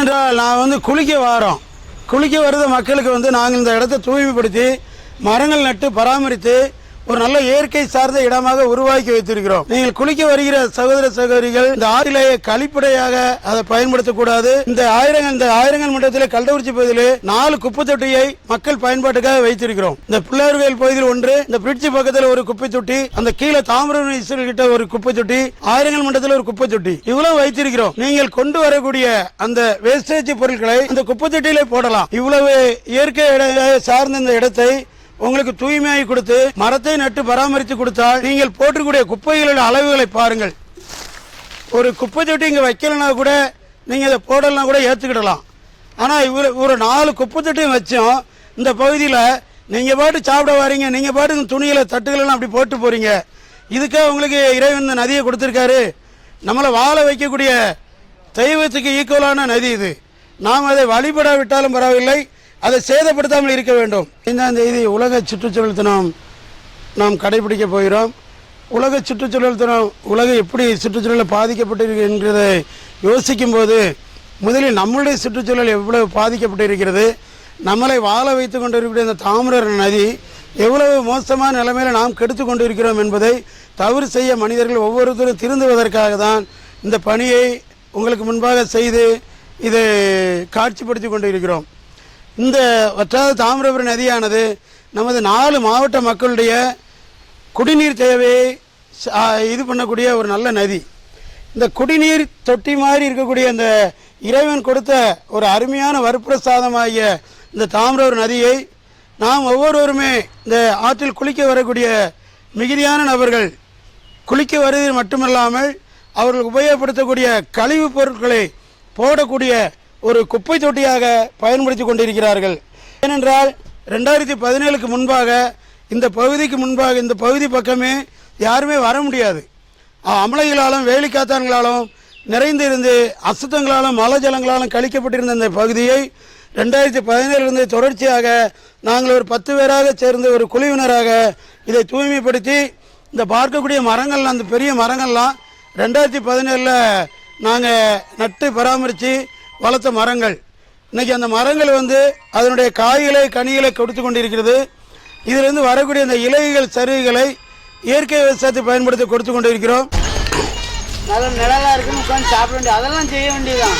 ஏனென்றால் நான் குளிக்க வாரோம், குளிக்க வருத மக்களுக்கு நாங்கள் இந்த இடத்தை தூய்மைப்படுத்தி மரங்கள் நட்டு பராமரித்து ஒரு நல்ல இயற்கை சார்ந்த இடமாக உருவாக்கி வைத்திருக்கிறோம். நீங்கள் குளிக்க வருகிற சகோதர சகோதரிகள் இந்த ஆற்றிலேயே கழிப்படையாக அதை பயன்படுத்தக்கூடாது. இந்த ஆயிரங்கள் மண்டலத்தில் கல்டவுர்ச்சி பகுதியில் 4 குப்பை தொட்டியை மக்கள் பயன்பாட்டுக்காக வைத்திருக்கிறோம். இந்த பிள்ளையார்வேல் பகுதியில் ஒன்று, இந்த பிரிட்ஜ் பக்கத்தில் ஒரு குப்பை தொட்டி, அந்த கீழே தாமிரபரணி கிட்ட ஒரு குப்பை தொட்டி, ஆயிரங்கள் மண்டலத்தில் ஒரு குப்பை தொட்டி, இவ்வளவு வைத்திருக்கிறோம். நீங்கள் கொண்டு வரக்கூடிய அந்த வேஸ்டேஜ் பொருட்களை அந்த குப்பை தொட்டியிலே போடலாம். இவ்வளவு இயற்கை சார்ந்த இந்த இடத்தை உங்களுக்கு தூய்மையாகி கொடுத்து மரத்தை நட்டு பராமரித்து கொடுத்தால் நீங்கள் போட்டுக்கூடிய குப்பைகளோட அளவுகளை பாருங்கள். ஒரு குப்பை தொட்டி இங்கே வைக்கலனா கூட நீங்கள் இதை போடலாம் கூட ஏற்றுக்கிடலாம். ஆனால் ஒரு 4 குப்பை தொட்டியும் வச்சோம் இந்த பகுதியில் நீங்கள் பாட்டு சாப்பிட வரீங்க, நீங்கள் பாட்டு துணிகளை தட்டுகளெல்லாம் அப்படி போட்டு போகிறீங்க. இதுக்காக உங்களுக்கு இறைவன் இந்த நதியை கொடுத்துருக்காரு. நம்மளை வாழ வைக்கக்கூடிய தெய்வத்துக்கு ஈக்குவலான நதி இது. நாம் அதை வழிபடாவிட்டாலும் பரவாயில்லை, அதை சேதப்படுத்தாமல் இருக்க வேண்டும். 5ஆம் தேதி உலக சுற்றுச்சூழல் தினம் நாம் கடைபிடிக்க போகிறோம். உலக சுற்றுச்சூழல் தினம் உலகம் எப்படி சுற்றுச்சூழலில் பாதிக்கப்பட்டிருக்கு என்கிறதை யோசிக்கும் போது முதலில் நம்மளுடைய சுற்றுச்சூழல் எவ்வளவு பாதிக்கப்பட்டிருக்கிறது, நம்மளை வாழ வைத்து கொண்டிருக்கிற இந்த தாமிரபரணி நதி எவ்வளவு மோசமான நிலைமையில் நாம் கெடுத்து கொண்டிருக்கிறோம் என்பதை தவறு செய்ய மனிதர்கள் ஒவ்வொருத்தரும் திருந்துவதற்காக தான் இந்த பணியை உங்களுக்கு முன்பாக செய்து இதை காட்சிப்படுத்தி கொண்டிருக்கிறோம். இந்த வற்றாத தாமிரபரணி நதியானது நமது 4 மாவட்ட மக்களுடைய குடிநீர் தேவையை இது பண்ணக்கூடிய ஒரு நல்ல நதி. இந்த குடிநீர் தொட்டி மாதிரி இருக்கக்கூடிய இந்த இறைவன் கொடுத்த ஒரு அருமையான வரப்பிரசாதமாகிய இந்த தாமிரபரணி நதியை நாம் ஒவ்வொருவருமே இந்த ஆற்றில் குளிக்க வரக்கூடிய மிகுதியான நபர்கள் குளிக்க வருவது மட்டுமல்லாமல் அவர்கள் உபயோகப்படுத்தக்கூடிய கழிவுப் பொருட்களை போடக்கூடிய ஒரு குப்பை தொட்டியாக பயன்படுத்தி கொண்டிருக்கிறார்கள். ஏனென்றால் 2017க்கு முன்பாக இந்த பகுதிக்கு முன்பாக இந்த பகுதி பக்கமே யாருமே வர முடியாது. அமலைகளாலும் வேலிக்காத்தான்களாலும் நிறைந்திருந்து அசுத்தங்களாலும் மலை ஜலங்களாலும் கழிக்கப்பட்டிருந்த இந்த பகுதியை 2017 தொடர்ச்சியாக நாங்கள் ஒரு 10 பேராக சேர்ந்து ஒரு குழுவினராக இதை தூய்மைப்படுத்தி இந்த பார்க்கக்கூடிய மரங்கள், அந்த பெரிய மரங்கள்லாம் 2017 நாங்கள் நட்டு பராமரித்து வளர்த்த மரங்கள். இன்றைக்கி அந்த மரங்கள் அதனுடைய காய்களை கனிகளை கொடுத்து கொண்டிருக்கிறது. இதிலிருந்து வரக்கூடிய அந்த இலைகள் சருகுகளை இயற்கை விவசாயத்தை பயன்படுத்தி கொடுத்து கொண்டிருக்கிறோம். நல்ல நிழலாக இருக்குன்னு உட்காந்து சாப்பிட வேண்டியது, அதெல்லாம் செய்ய வேண்டியதுதான்.